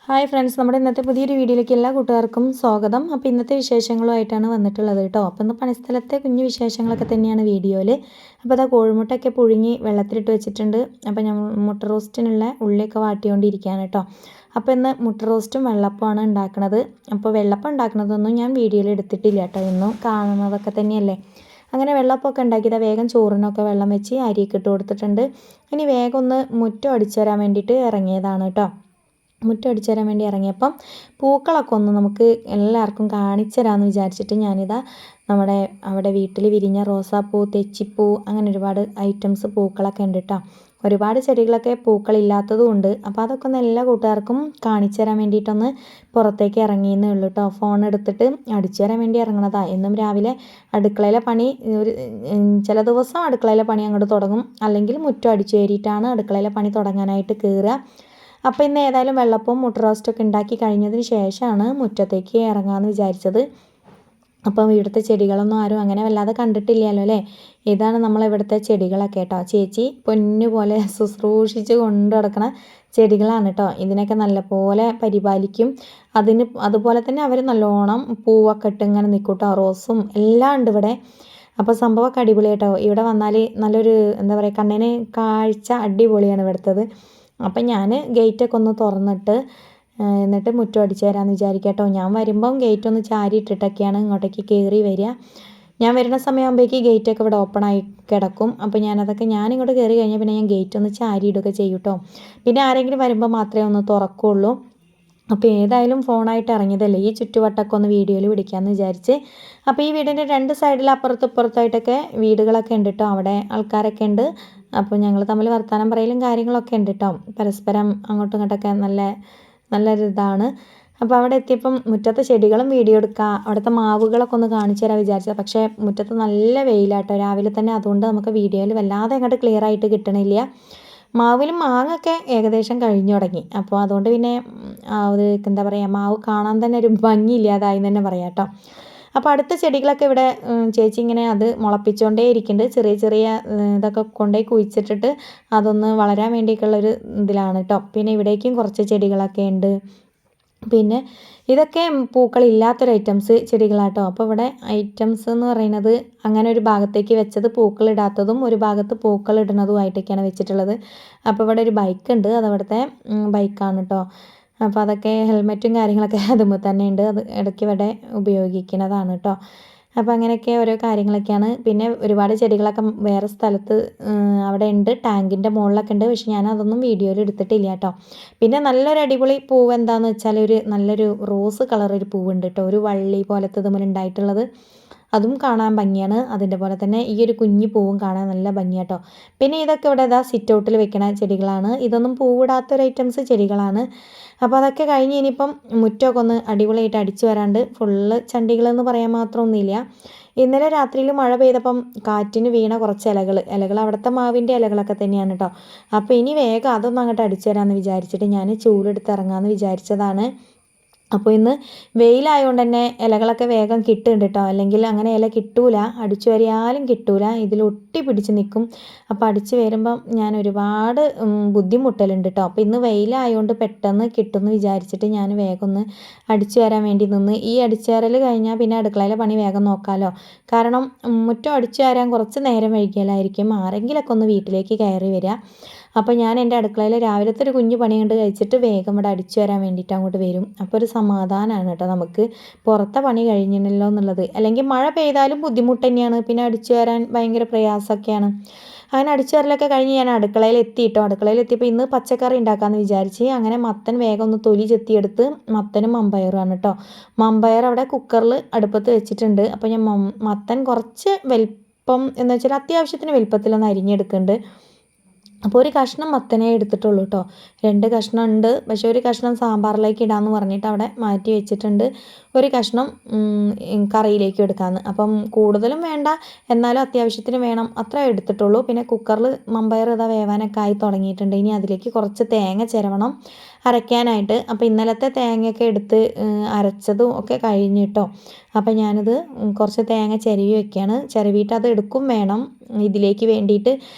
Hi friends, നമ്മുടെ ഇന്നത്തെ പുതിയൊരു വീഡിയോയിലേക്ക് എല്ലാ കൂട്ടുകാർക്കും സ്വാഗതം. അപ്പോൾ ഇന്നത്തെ വിശേഷങ്ങളുമായിട്ടാണ് വന്നിട്ടുള്ളത് കേട്ടോ. അപ്പോൾ ഇന്ന് പണിസ്ഥലത്തെ കുഞ്ഞു വിശേഷങ്ങളൊക്കെ തന്നെയാണ് വീഡിയോയിൽ. അപ്പോൾ അതാ കോഴിമുട്ടയൊക്കെ പുഴുങ്ങി വെള്ളത്തിലിട്ട് വെച്ചിട്ടുണ്ട്. അപ്പോൾ ഞാൻ മുട്ട റോസ്റ്റിനുള്ള ഉള്ളിയൊക്കെ വാട്ടിക്കൊണ്ടിരിക്കുകയാണ് കേട്ടോ. അപ്പോൾ ഇന്ന് മുട്ട റോസ്റ്റും വെള്ളപ്പമാണ് ഉണ്ടാക്കുന്നത്. അപ്പോൾ വെള്ളപ്പം ഉണ്ടാക്കുന്നതൊന്നും ഞാൻ വീഡിയോയിൽ എടുത്തിട്ടില്ല കേട്ടോ. ഇന്നും കാണുന്നതൊക്കെ തന്നെയല്ലേ. അങ്ങനെ വെള്ളപ്പമൊക്കെ ഉണ്ടാക്കിയത് വേഗം ചോറിനൊക്കെ വെള്ളം വെച്ച് അരിയൊക്കെ ഇട്ട് കൊടുത്തിട്ടുണ്ട്. ഇനി വേഗം ഒന്ന് മുറ്റം അടിച്ചു തരാൻ വേണ്ടിയിട്ട് ഇറങ്ങിയതാണ് കേട്ടോ. മുറ്റം അടിച്ചു തരാൻ വേണ്ടി ഇറങ്ങിയപ്പം പൂക്കളൊക്കെ ഒന്ന് നമുക്ക് എല്ലാവർക്കും കാണിച്ചു തരാമെന്ന് വിചാരിച്ചിട്ട് ഞാനിതാ നമ്മുടെ അവിടെ വീട്ടിൽ വിരിഞ്ഞ റോസാപ്പൂ, തെച്ചിപ്പൂ, അങ്ങനെ ഒരുപാട് ഐറ്റംസ് പൂക്കളൊക്കെ ഉണ്ട് കേട്ടോ. ഒരുപാട് ചെടികളൊക്കെ പൂക്കളില്ലാത്തതും ഉണ്ട്. അപ്പോൾ അതൊക്കെ ഒന്ന് എല്ലാ കൂട്ടുകാർക്കും കാണിച്ചു തരാൻ വേണ്ടിയിട്ടൊന്ന് പുറത്തേക്ക് ഇറങ്ങിയെന്നേ ഉള്ളൂ കേട്ടോ. ഫോൺ എടുത്തിട്ട് അടിച്ചു തരാൻ വേണ്ടി ഇറങ്ങണതാണ്. എന്നും രാവിലെ അടുക്കളയിലെ പണി ചില ദിവസം അടുക്കളയിലെ പണി അങ്ങോട്ട് തുടങ്ങും, അല്ലെങ്കിൽ മുറ്റം അടിച്ചു കയറിയിട്ടാണ് അടുക്കളയിലെ പണി തുടങ്ങാനായിട്ട് കയറുക. അപ്പോൾ ഇന്ന് ഏതായാലും വെള്ളപ്പവും മുട്ട റോസ്റ്റൊക്കെ ഉണ്ടാക്കി കഴിഞ്ഞതിന് ശേഷമാണ് മുറ്റത്തേക്ക് ഇറങ്ങാമെന്ന് വിചാരിച്ചത്. അപ്പം ഇവിടുത്തെ ചെടികളൊന്നും ആരും അങ്ങനെ വല്ലാതെ കണ്ടിട്ടില്ലല്ലോ അല്ലേ. ഇതാണ് നമ്മളിവിടുത്തെ ചെടികളൊക്കെ കേട്ടോ. ചേച്ചി പൊന്നു പോലെ ശുശ്രൂഷിച്ച് കൊണ്ടു നടക്കണ ചെടികളാണ് കേട്ടോ. ഇതിനൊക്കെ നല്ലപോലെ പരിപാലിക്കും. അതുപോലെ തന്നെ അവർ നല്ലോണം പൂവൊക്കെ ഇട്ട് ഇങ്ങനെ നിൽക്കും കേട്ടോ. റോസും എല്ലാം ഉണ്ട് ഇവിടെ. അപ്പോൾ സംഭവമൊക്കെ അടിപൊളി കേട്ടോ. ഇവിടെ വന്നാൽ നല്ലൊരു എന്താ പറയുക, കണ്ണിന് കാഴ്ച അടിപൊളിയാണ് ഇവിടുത്തത്. അപ്പം ഞാൻ ഗേറ്റൊക്കെ ഒന്ന് തുറന്നിട്ട് എന്നിട്ട് മുറ്റം അടിച്ചു തരാമെന്ന് വിചാരിക്കാം കേട്ടോ. ഞാൻ വരുമ്പം ഗേറ്റ് ഒന്ന് ചാരി ഇട്ടിട്ടൊക്കെയാണ് ഇങ്ങോട്ടേക്ക് കയറി വരിക. ഞാൻ വരുന്ന സമയമാകുമ്പോഴേക്ക് ഗേറ്റൊക്കെ ഇവിടെ ഓപ്പണായി കിടക്കും. അപ്പോൾ ഞാനിങ്ങോട്ട് കയറി കഴിഞ്ഞാൽ പിന്നെ ഞാൻ ഗേറ്റ് ഒന്ന് ചാരി ഇടുകയൊക്കെ ചെയ്യും കേട്ടോ. പിന്നെ ആരെങ്കിലും വരുമ്പോൾ മാത്രമേ ഒന്ന് തുറക്കുള്ളൂ. അപ്പോൾ ഏതായാലും ഫോണായിട്ട് ഇറങ്ങിയതല്ലേ, ഈ ചുറ്റുവട്ടമൊക്കെ ഒന്ന് വീഡിയോയിൽ പിടിക്കാമെന്ന് വിചാരിച്ച്. അപ്പോൾ ഈ വീടിൻ്റെ രണ്ട് സൈഡിൽ അപ്പുറത്തും ഇപ്പുറത്തായിട്ടൊക്കെ വീടുകളൊക്കെ ഉണ്ട് കേട്ടോ. അവിടെ ആൾക്കാരൊക്കെ ഉണ്ട്. അപ്പോൾ ഞങ്ങൾ തമ്മിൽ വർത്തമാനം പറയലും കാര്യങ്ങളൊക്കെ ഉണ്ട് കേട്ടോ. പരസ്പരം അങ്ങോട്ടും ഇങ്ങോട്ടൊക്കെ നല്ലൊരിതാണ്. അപ്പോൾ അവിടെ എത്തിയപ്പം മുറ്റത്തെ ചെടികളും വീഡിയോ എടുക്കുക, അവിടുത്തെ മാവുകളൊക്കെ ഒന്ന് കാണിച്ചു തരാൻ വിചാരിച്ചത്. പക്ഷേ മുറ്റത്ത് നല്ല വെയിലാട്ടോ രാവിലെ തന്നെ. അതുകൊണ്ട് നമുക്ക് വീഡിയോയിൽ വല്ലാതെ അങ്ങോട്ട് ക്ലിയർ ആയിട്ട് കിട്ടണില്ല. മാവിലും മാങ്ങൊക്കെ ഏകദേശം കഴിഞ്ഞു തുടങ്ങി. അപ്പോൾ അതുകൊണ്ട് പിന്നെ ഒരു എന്താ പറയുക, മാവ് കാണാൻ തന്നെ ഒരു ഭംഗിയില്ലാതായി തന്നെ പറയാം കേട്ടോ. അപ്പോൾ അടുത്ത ചെടികളൊക്കെ ഇവിടെ ചേച്ചി ഇങ്ങനെ അത് മുളപ്പിച്ചുകൊണ്ടേ ഇരിക്കുന്നുണ്ട്. ചെറിയ ചെറിയ ഇതൊക്കെ കൊണ്ടുപോയി കുഴിച്ചിട്ടിട്ട് അതൊന്ന് വളരാൻ വേണ്ടിയിട്ടുള്ളൊരു ഇതിലാണ് കേട്ടോ. പിന്നെ ഇവിടേക്കും കുറച്ച് ചെടികളൊക്കെ ഉണ്ട്. പിന്നെ ഇതൊക്കെ പൂക്കളില്ലാത്തൊരു ഐറ്റംസ് ചെടികളാട്ടോ. അപ്പോൾ ഇവിടെ ഐറ്റംസ് എന്ന് പറയുന്നത് അങ്ങനെ ഒരു ഭാഗത്തേക്ക് വെച്ചത് പൂക്കളിടാത്തതും ഒരു ഭാഗത്ത് പൂക്കളിടുന്നതുമായിട്ടൊക്കെയാണ് വെച്ചിട്ടുള്ളത്. അപ്പോൾ ഇവിടെ ഒരു ബൈക്ക് ഉണ്ട്, അതവിടുത്തെ ബൈക്കാണ് കേട്ടോ. അപ്പോൾ അതൊക്കെ ഹെൽമെറ്റും കാര്യങ്ങളൊക്കെ അതുമ്പോൾ തന്നെ ഉണ്ട്. അത് ഇടയ്ക്ക് ഇവിടെ ഉപയോഗിക്കുന്നതാണ് കേട്ടോ. അപ്പോൾ അങ്ങനെയൊക്കെ ഓരോ കാര്യങ്ങളൊക്കെയാണ്. പിന്നെ ഒരുപാട് ചെടികളൊക്കെ വേറെ സ്ഥലത്ത് അവിടെ ഉണ്ട്, ടാങ്കിൻ്റെ മുകളിലൊക്കെ ഉണ്ട്. പക്ഷെ ഞാൻ അതൊന്നും വീഡിയോയിൽ എടുത്തിട്ടില്ല കേട്ടോ. പിന്നെ നല്ലൊരു അടിപൊളി പൂവ് എന്താണെന്ന് വെച്ചാൽ നല്ലൊരു റോസ് കളർ ഒരു പൂവുണ്ട് കേട്ടോ. ഒരു വള്ളി പോലത്തെ ഇതുമ്പോൾ ഉണ്ടായിട്ടുള്ളത്, അതും കാണാൻ ഭംഗിയാണ്. അതിൻ്റെ പോലെ തന്നെ ഈ ഒരു കുഞ്ഞു പൂവും കാണാൻ നല്ല ഭംഗിയാട്ടോ. പിന്നെ ഇതൊക്കെ ഇവിടെ സിറ്റ് ഔട്ടിൽ വെക്കണ ചെടികളാണ്. ഇതൊന്നും പൂവിടാത്തൊരു ഐറ്റംസ് ചെടികളാണ്. അപ്പോൾ അതൊക്കെ കഴിഞ്ഞ് ഇനിയിപ്പം മുറ്റമൊക്കെ ഒന്ന് അടിപൊളിയായിട്ട് അടിച്ചു വരാണ്ട് ഫുള്ള് ചണ്ടികളെന്ന് പറയാൻ മാത്രമൊന്നുമില്ല. ഇന്നലെ രാത്രിയിൽ മഴ പെയ്തപ്പം കാറ്റിന് വീണ കുറച്ച് ഇലകൾ അവിടുത്തെ മാവിൻ്റെ ഇലകളൊക്കെ തന്നെയാണ് കേട്ടോ. അപ്പോൾ ഇനി വേഗം അതൊന്നും അങ്ങോട്ട് അടിച്ചു തരാമെന്ന് വിചാരിച്ചിട്ട് ഞാൻ ചൂലെടുത്ത് ഇറങ്ങാമെന്ന് വിചാരിച്ചതാണ്. അപ്പോൾ ഇന്ന് വെയിലായതുകൊണ്ട് തന്നെ ഇലകളൊക്കെ വേഗം കിട്ടുന്നുണ്ട് കേട്ടോ. അല്ലെങ്കിൽ അങ്ങനെ ഇല കിട്ടൂല, അടിച്ചു വരിയാലും കിട്ടൂല, ഇതിൽ ഒട്ടി പിടിച്ച് നിൽക്കും. അപ്പോൾ അടിച്ചു വരുമ്പം ഞാൻ ഒരുപാട് ബുദ്ധിമുട്ടലുണ്ട് കേട്ടോ. അപ്പോൾ ഇന്ന് വെയിലായതുകൊണ്ട് പെട്ടെന്ന് കിട്ടുമെന്ന് വിചാരിച്ചിട്ട് ഞാൻ വേഗം ഒന്ന് അടിച്ചു വരാൻ വേണ്ടി നിന്ന്. ഈ അടിച്ചു വരൽ കഴിഞ്ഞാൽ പിന്നെ അടുക്കളയിലെ പണി വേഗം നോക്കാമല്ലോ. കാരണം മുറ്റം അടിച്ചു വരാൻ കുറച്ച് നേരം വൈകിയാലായിരിക്കും ആരെങ്കിലൊക്കെ ഒന്ന് വീട്ടിലേക്ക് കയറി വരിക. അപ്പോൾ ഞാൻ എൻ്റെ അടുക്കളയിൽ രാവിലത്തെ ഒരു കുഞ്ഞു പണി കണ്ട് കഴിച്ചിട്ട് വേഗം ഇവിടെ അടിച്ചു വരാൻ വേണ്ടിയിട്ട് അങ്ങോട്ട് വരും. അപ്പോൾ ഒരു സമാധാനമാണ് കേട്ടോ നമുക്ക്, പുറത്തെ പണി കഴിഞ്ഞല്ലോ എന്നുള്ളത്. അല്ലെങ്കിൽ മഴ പെയ്താലും ബുദ്ധിമുട്ട് തന്നെയാണ്, പിന്നെ അടിച്ചു വരാൻ ഭയങ്കര പ്രയാസമൊക്കെയാണ്. അങ്ങനെ അടിച്ചു വരലൊക്കെ കഴിഞ്ഞ് ഞാൻ അടുക്കളയിൽ എത്തിയിട്ടോ. അടുക്കളയിൽ എത്തിയപ്പോൾ ഇന്ന് പച്ചക്കറി ഉണ്ടാക്കാമെന്ന് വിചാരിച്ച് അങ്ങനെ മത്തൻ വേഗം ഒന്ന് തൊലി ചെത്തിയെടുത്ത്, മത്തനും മമ്പയറുമാണ് കേട്ടോ. മമ്പയർ അവിടെ കുക്കറിൽ അടുപ്പത്ത് വെച്ചിട്ടുണ്ട്. അപ്പോൾ ഞാൻ മത്തൻ കുറച്ച് വലിപ്പം എന്ന് വെച്ചാൽ അത്യാവശ്യത്തിന് വലിപ്പത്തിലൊന്ന് അരിഞ്ഞെടുക്കുന്നുണ്ട്. അപ്പോൾ ഒരു കഷ്ണം മത്തനേ എടുത്തിട്ടുള്ളൂ കേട്ടോ. 2 കഷ്ണം ഉണ്ട്, പക്ഷേ ഒരു കഷ്ണം സാമ്പാറിലേക്ക് ഇടാമെന്ന് പറഞ്ഞിട്ട് അവിടെ മാറ്റി വെച്ചിട്ടുണ്ട്. ഒരു കഷ്ണം കറിയിലേക്ക് എടുക്കാമെന്ന്. അപ്പം കൂടുതലും വേണ്ട, എന്നാലും അത്യാവശ്യത്തിന് വേണം, അത്ര എടുത്തിട്ടുള്ളൂ. പിന്നെ കുക്കറിൽ മമ്പയർ വേവാനൊക്കെ ആയി തുടങ്ങിയിട്ടുണ്ട്. ഇനി അതിലേക്ക് കുറച്ച് തേങ്ങ ചിരവണം അരയ്ക്കാനായിട്ട്. അപ്പോൾ ഇന്നലത്തെ തേങ്ങയൊക്കെ എടുത്ത് അരച്ചതും ഒക്കെ കഴിഞ്ഞിട്ടോ. അപ്പോൾ ഞാനിത് കുറച്ച് തേങ്ങ ചിരവി വെക്കുകയാണ്. ചിരവിയിട്ട് അത് എടുക്കും വേണം ഇതിലേക്ക് വേണ്ടിയിട്ട്.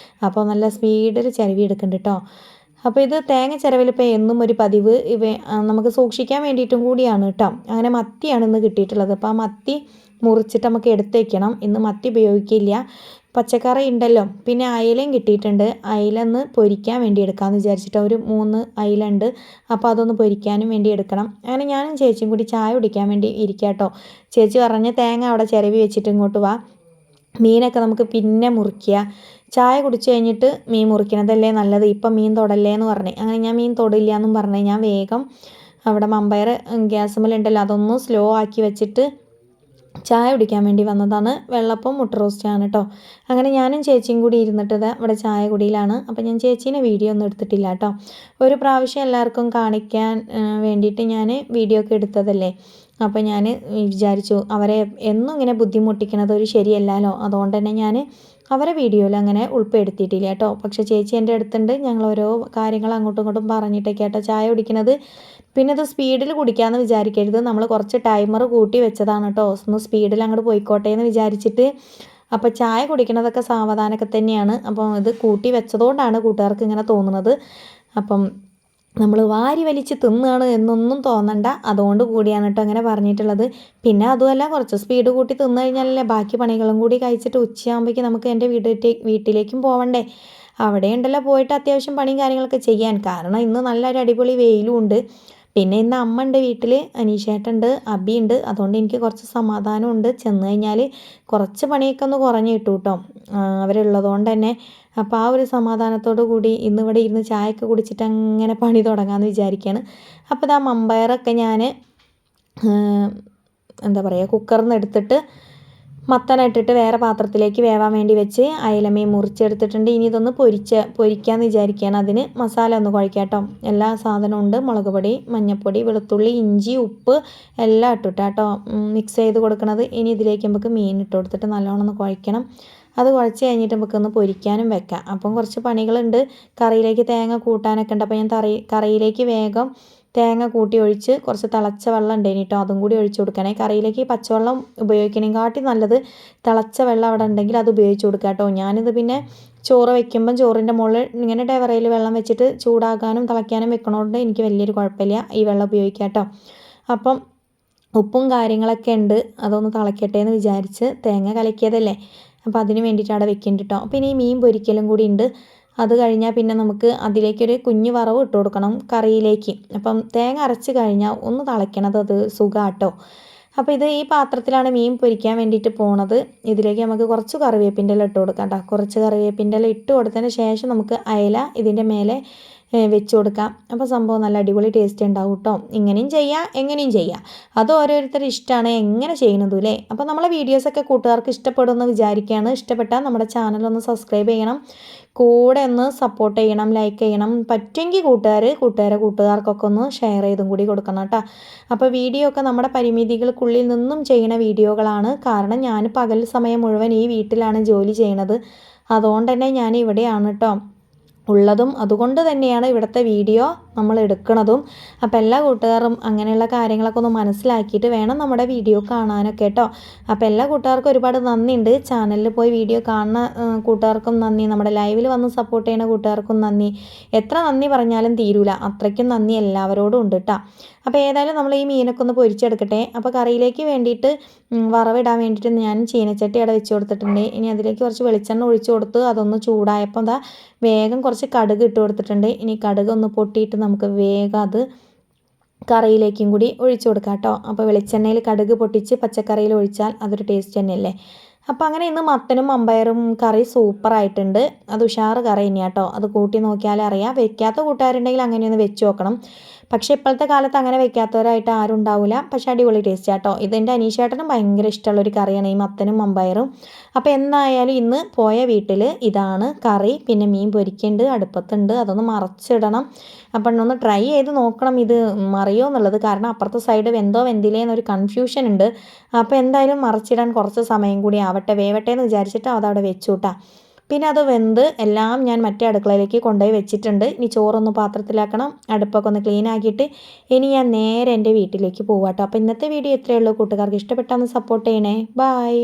അപ്പോൾ നല്ല സ്പീഡിൽ ചിരവി എടുക്കുന്നുണ്ട് കേട്ടോ. അപ്പോൾ ഇത് തേങ്ങ ചിരവലിപ്പോൾ എന്നും ഒരു പതിവ് നമുക്ക് സൂക്ഷിക്കാൻ വേണ്ടിയിട്ടും കൂടിയാണ് കേട്ടോ. അങ്ങനെ മത്തിയാണ് ഇന്ന് കിട്ടിയിട്ടുള്ളത്. അപ്പോൾ ആ മത്തി മുറിച്ചിട്ട് നമുക്ക് എടുത്ത് വയ്ക്കണം. ഇന്ന് മത്തി ഉപയോഗിക്കില്ല, പച്ചക്കറി ഉണ്ടല്ലോ. പിന്നെ അയിലയും കിട്ടിയിട്ടുണ്ട്. അയില ഒന്ന് പൊരിക്കാൻ വേണ്ടി എടുക്കാമെന്ന് വിചാരിച്ചിട്ട് ഒരു 3 അയില ഉണ്ട്. അപ്പോൾ അതൊന്ന് പൊരിക്കാനും വേണ്ടി എടുക്കണം. അങ്ങനെ ഞാനും ചേച്ചിയും കൂടി ചായ കുടിക്കാൻ വേണ്ടി ഇരിക്കാം കേട്ടോ. ചേച്ചി പറഞ്ഞ് തേങ്ങ അവിടെ ചിരവി വെച്ചിട്ട് ഇങ്ങോട്ട് വാ, മീനൊക്കെ നമുക്ക് പിന്നെ മുറിക്കുക, ചായ കുടിച്ച് കഴിഞ്ഞിട്ട് മീൻ മുറിക്കണതല്ലേ നല്ലത്, ഇപ്പം മീൻ തൊടല്ലേ എന്ന് പറഞ്ഞേ. അങ്ങനെ ഞാൻ മീൻ തൊടില്ല എന്നും പറഞ്ഞേ ഞാൻ വേഗം അവിടെ മമ്പയർ ഗ്യാസുമ്മലുണ്ടല്ലോ അതൊന്ന് സ്ലോ ആക്കി വെച്ചിട്ട് ചായ കുടിക്കാൻ വേണ്ടി വന്നതാണ്. വെള്ളപ്പം മുട്ട റോസ്റ്റാണ് കേട്ടോ. അങ്ങനെ ഞാനും ചേച്ചിയും കൂടി ഇരുന്നിട്ട് ഇവിടെ ചായ കുടിയിലാണ്. അപ്പോൾ ഞാൻ ചേച്ചീനെ വീഡിയോ ഒന്നും എടുത്തിട്ടില്ല കേട്ടോ. ഒരു പ്രാവശ്യം എല്ലാവർക്കും കാണിക്കാൻ വേണ്ടിയിട്ട് ഞാൻ വീഡിയോ ഒക്കെ എടുത്തതല്ലേ. അപ്പോൾ ഞാൻ വിചാരിച്ചു അവരെ എന്നും ഇങ്ങനെ ബുദ്ധിമുട്ടിക്കണത് ഒരു ശരിയല്ലല്ലോ, അതുകൊണ്ട് തന്നെ ഞാൻ അവരെ വീഡിയോയിൽ അങ്ങനെ ഉൾപ്പെടുത്തിയിട്ടില്ല കേട്ടോ. പക്ഷേ ചേച്ചി എൻ്റെ അടുത്തുണ്ട്, ഞങ്ങൾ ഓരോ കാര്യങ്ങൾ അങ്ങോട്ടും ഇങ്ങോട്ടും പറഞ്ഞിട്ടൊക്കെ കേട്ടോ ചായ കുടിക്കുന്നത്. പിന്നെ ഇത് സ്പീഡിൽ കുടിക്കാമെന്ന് വിചാരിക്കരുത്, നമ്മൾ കുറച്ച് ടൈമർ കൂട്ടി വെച്ചതാണ് കേട്ടോ, ഒന്ന് സ്പീഡിൽ അങ്ങോട്ട് പോയിക്കോട്ടെ എന്ന് വിചാരിച്ചിട്ട്. അപ്പോൾ ചായ കുടിക്കണതൊക്കെ സാവധാനമൊക്കെ തന്നെയാണ്. അപ്പം ഇത് കൂട്ടി വെച്ചതുകൊണ്ടാണ് കൂട്ടുകാർക്ക് ഇങ്ങനെ തോന്നുന്നത്. അപ്പം നമ്മൾ വാരി വലിച്ച് തിന്നുകയാണ് എന്നൊന്നും തോന്നണ്ട, അതുകൊണ്ട് കൂടിയാണ് കേട്ടോ അങ്ങനെ പറഞ്ഞിട്ടുള്ളത്. പിന്നെ അതുമല്ല, കുറച്ച് സ്പീഡ് കൂട്ടി തിന്നു കഴിഞ്ഞാലല്ലേ ബാക്കി പണികളും കൂടി കഴിച്ചിട്ട് ഉച്ചയാകുമ്പോഴേക്കും നമുക്ക് എൻ്റെ വീട്ടിലേക്കും പോവണ്ടേ. അവിടെ ഉണ്ടല്ലോ പോയിട്ട് അത്യാവശ്യം പണിയും കാര്യങ്ങളൊക്കെ ചെയ്യാൻ. കാരണം ഇന്ന് നല്ലൊരു അടിപൊളി വെയിലും ഉണ്ട്. പിന്നെ ഇന്ന് അമ്മ ഉണ്ട് വീട്ടിൽ, അനീഷേട്ടുണ്ട്, അബി ഉണ്ട്. അതുകൊണ്ട് എനിക്ക് കുറച്ച് സമാധാനമുണ്ട്. ചെന്ന് കഴിഞ്ഞാൽ കുറച്ച് പണിയൊക്കെ ഒന്ന് കുറഞ്ഞു കിട്ടും കേട്ടോ അവരുള്ളതുകൊണ്ട് തന്നെ. അപ്പോൾ ആ ഒരു സമാധാനത്തോടു കൂടി ഇന്നിവിടെ ഇരുന്ന് ചായയൊക്കെ കുടിച്ചിട്ട് അങ്ങനെ പണി തുടങ്ങാമെന്ന് വിചാരിക്കുകയാണ്. അപ്പോൾ ഇതാ മമ്പയറൊക്കെ ഞാൻ എന്താ പറയുക കുക്കറിൽ നിന്ന് എടുത്തിട്ട് മത്തനിട്ടിട്ട് വേറെ പാത്രത്തിലേക്ക് വേവാൻ വേണ്ടി വെച്ച് അയലമീൻ മുറിച്ചെടുത്തിട്ടുണ്ട്. ഇനി ഇതൊന്ന് പൊരിക്കാമെന്ന് വിചാരിക്കുകയാണ്. അതിന് മസാല ഒന്ന് കുഴക്കാം കേട്ടോ. എല്ലാ സാധനവും ഉണ്ട്, മുളക് പൊടി, മഞ്ഞൾപ്പൊടി, വെളുത്തുള്ളി, ഇഞ്ചി, ഉപ്പ് എല്ലാം ഇട്ടിട്ട് കേട്ടോ മിക്സ് ചെയ്ത് കൊടുക്കണത്. ഇനി ഇതിലേക്ക് നമുക്ക് മീൻ ഇട്ട് കൊടുത്തിട്ട് നല്ലോണം ഒന്ന് കുഴക്കണം. അത് കുഴച്ച് കഴിഞ്ഞിട്ട് നമുക്കൊന്ന് പൊരിക്കാനും വെക്കാം. അപ്പം കുറച്ച് പണികളുണ്ട്. കറിയിലേക്ക് തേങ്ങ കൂട്ടാനൊക്കെ ഉണ്ട്. അപ്പോൾ ഞാൻ കറിയിലേക്ക് വേഗം തേങ്ങ കൂട്ടി ഒഴിച്ച് കുറച്ച് തിളച്ച വെള്ളം ഉണ്ടേനി കേട്ടോ, അതും കൂടി ഒഴിച്ച് കൊടുക്കണേ. കറിയിലേക്ക് പച്ചവെള്ളം ഉപയോഗിക്കണേക്കാട്ടി നല്ലത് തിളച്ച വെള്ളം അവിടെ ഉണ്ടെങ്കിൽ അത് ഉപയോഗിച്ച് കൊടുക്കുക കേട്ടോ. ഞാനിത് പിന്നെ ചോറ് വയ്ക്കുമ്പം ചോറിൻ്റെ മുകളിൽ ഇങ്ങനെ ഡെവറയിൽ വെള്ളം വെച്ചിട്ട് ചൂടാക്കാനും തിളയ്ക്കാനും വെക്കണോണ്ട് എനിക്ക് വലിയൊരു കുഴപ്പമില്ല ഈ വെള്ളം ഉപയോഗിക്കാം കേട്ടോ. അപ്പം ഉപ്പും കാര്യങ്ങളൊക്കെ ഉണ്ട്, അതൊന്ന് തിളയ്ക്കട്ടെ എന്ന് വിചാരിച്ച് തേങ്ങ കലക്കിയതല്ലേ, അപ്പോൾ അതിന് വേണ്ടിയിട്ട് അവിടെ വെക്കുന്നുണ്ട് കേട്ടോ. പിന്നെ ഈ മീൻ പൊരിക്കലും കൂടി ഉണ്ട്. അത് കഴിഞ്ഞാൽ പിന്നെ നമുക്ക് അതിലേക്കൊരു കുഞ്ഞു വറവ് ഇട്ട് കൊടുക്കണം കറിയിലേക്ക്. അപ്പം തേങ്ങ അരച്ച് കഴിഞ്ഞാൽ ഒന്ന് തിളയ്ക്കണത് അത് സുഖാട്ടോ. അപ്പോൾ ഇത് ഈ പാത്രത്തിലാണ് മീൻ പൊരിക്കാൻ വേണ്ടിയിട്ട് പോണത്. ഇതിലേക്ക് നമുക്ക് കുറച്ച് കറിവേപ്പിൻ്റെ ഇല ഇട്ട് കൊടുക്കാം കേട്ടോ. കുറച്ച് കറിവേപ്പിൻ്റെ ഇല ഇട്ട് കൊടുത്തതിന് ശേഷം നമുക്ക് അയല ഇതിൻ്റെ മേലെ വെച്ച് കൊടുക്കാം. അപ്പോൾ സംഭവം നല്ല അടിപൊളി ടേസ്റ്റ് ഉണ്ടാവും കേട്ടോ. ഇങ്ങനെയും ചെയ്യാം, എങ്ങനെയും ചെയ്യാം, അത് ഓരോരുത്തരുടെ ഇഷ്ടമാണ് എങ്ങനെ ചെയ്യുന്നതും അല്ലേ. അപ്പോൾ നമ്മളെ വീഡിയോസൊക്കെ കൂട്ടുകാർക്ക് ഇഷ്ടപ്പെടുമെന്ന് വിചാരിക്കുകയാണ്. ഇഷ്ടപ്പെട്ടാൽ നമ്മുടെ ചാനലൊന്ന് സബ്സ്ക്രൈബ് ചെയ്യണം, കൂടെ ഒന്ന് സപ്പോർട്ട് ചെയ്യണം, ലൈക്ക് ചെയ്യണം. പറ്റുമെങ്കിൽ കൂട്ടുകാർക്കൊക്കെ ഒന്ന് ഷെയർ ചെയ്തും കൂടി കൊടുക്കണം കേട്ടോ. അപ്പോൾ വീഡിയോ ഒക്കെ നമ്മുടെ പരിമിതികൾക്കുള്ളിൽ നിന്നും ചെയ്യുന്ന വീഡിയോകളാണ്. കാരണം ഞാൻ പകൽ സമയം മുഴുവൻ ഈ വീട്ടിലാണ് ജോലി ചെയ്യണത്, അതുകൊണ്ട് തന്നെ ഞാൻ ഇവിടെയാണ് കേട്ടോ ഉള്ളതും. അതുകൊണ്ട് തന്നെയാണ് ഇവിടുത്തെ വീഡിയോ നമ്മൾ എടുക്കുന്നതും. അപ്പോൾ എല്ലാ കൂട്ടുകാരും അങ്ങനെയുള്ള കാര്യങ്ങളൊക്കെ ഒന്ന് മനസ്സിലാക്കിയിട്ട് വേണം നമ്മുടെ വീഡിയോ കാണാനൊക്കെ കേട്ടോ. അപ്പോൾ എല്ലാ കൂട്ടുകാർക്കും ഒരുപാട് നന്ദിയുണ്ട്. ചാനലിൽ പോയി വീഡിയോ കാണുന്ന കൂട്ടുകാർക്കും നന്ദി, നമ്മുടെ ലൈവിൽ വന്ന് സപ്പോർട്ട് ചെയ്യുന്ന കൂട്ടുകാർക്കും നന്ദി. എത്ര നന്ദി പറഞ്ഞാലും തീരൂല, അത്രയ്ക്കും നന്ദി എല്ലാവരോടും ഉണ്ട് കേട്ടോ. അപ്പോൾ ഏതായാലും നമ്മൾ ഈ മീനൊക്കെ ഒന്ന് പൊരിച്ചെടുക്കട്ടെ. അപ്പോൾ കറിയിലേക്ക് വേണ്ടിയിട്ട് വറവിടാൻ വേണ്ടിയിട്ട് ഞാൻ ചീനച്ചട്ടി അവിടെ വെച്ച് കൊടുത്തിട്ടുണ്ട്. ഇനി അതിലേക്ക് കുറച്ച് വെളിച്ചെണ്ണ ഒഴിച്ച് കൊടുത്ത് അതൊന്ന് ചൂടായപ്പോൾ എന്താ വേഗം കുറച്ച് കടുക് ഇട്ട് കൊടുത്തിട്ടുണ്ട്. ഇനി കടുക് ഒന്ന് പൊട്ടിയിട്ട് നമുക്ക് വേഗം അത് കറിയിലേക്കും കൂടി ഒഴിച്ചു കൊടുക്കാം കേട്ടോ. അപ്പോൾ വെളിച്ചെണ്ണയിൽ കടുക് പൊട്ടിച്ച് പച്ചക്കറിയിൽ ഒഴിച്ചാൽ അതൊരു ടേസ്റ്റ് തന്നെയല്ലേ. അപ്പോൾ അങ്ങനെ ഇന്ന് മത്തനും മമ്പയറും കറി സൂപ്പറായിട്ടുണ്ട്. അത് ഉഷാറ് കറി തന്നെയാണ് കേട്ടോ. അത് കൂട്ടി നോക്കിയാലേ അറിയാം. വെക്കാത്ത കൂട്ടുകാരുണ്ടെങ്കിൽ അങ്ങനെയൊന്ന് വെച്ച് നോക്കണം. പക്ഷേ ഇപ്പോഴത്തെ കാലത്ത് അങ്ങനെ വെക്കാത്തവരായിട്ട് ആരും ഉണ്ടാവില്ല. പക്ഷേ അടിപൊളി ടേസ്റ്റ് കേട്ടോ. ഇതെൻ്റെ അനീഷേട്ടനും ഭയങ്കര ഇഷ്ടമുള്ളൊരു കറിയാണ് ഈ മത്തനും മമ്പയറും. അപ്പോൾ എന്തായാലും ഇന്ന് പോയ വീട്ടിൽ ഇതാണ് കറി. പിന്നെ മീൻ പൊരിക്കുന്നുണ്ട്, അടുപ്പത്തുണ്ട്, അതൊന്ന് മറച്ചിടണം. അപ്പം ഒന്ന് ട്രൈ ചെയ്ത് നോക്കണം ഇത് മറിയോ എന്നുള്ളത്. കാരണം അപ്പുറത്തെ സൈഡ് വെന്തോ വെന്തില്ലേ എന്നൊരു കൺഫ്യൂഷൻ ഉണ്ട്. അപ്പോൾ എന്തായാലും മറച്ചിടാൻ കുറച്ച് സമയം കൂടി ആവട്ടെ, വേവട്ടെ എന്ന് വിചാരിച്ചിട്ട് അതവിടെ വെച്ചു കൂട്ടാം. പിന്നെ അത് വെന്ത് എല്ലാം ഞാൻ മറ്റേ അടുക്കളയിലേക്ക് കൊണ്ടുപോയി വെച്ചിട്ടുണ്ട്. ഇനി ചോറൊന്ന് പാത്രത്തിലാക്കണം, അടുപ്പൊക്കെ ഒന്ന് ക്ലീൻ ആക്കിയിട്ട് ഇനി ഞാൻ നേരെ എൻ്റെ വീട്ടിലേക്ക് പോവാം കേട്ടോ. അപ്പോൾ ഇന്നത്തെ വീഡിയോ ഇത്രയേ ഉള്ളൂ. കൂട്ടുകാർക്ക് ഇഷ്ടപ്പെട്ടാൽ ഒന്ന് സപ്പോർട്ട് ചെയ്യണേ. ബൈ.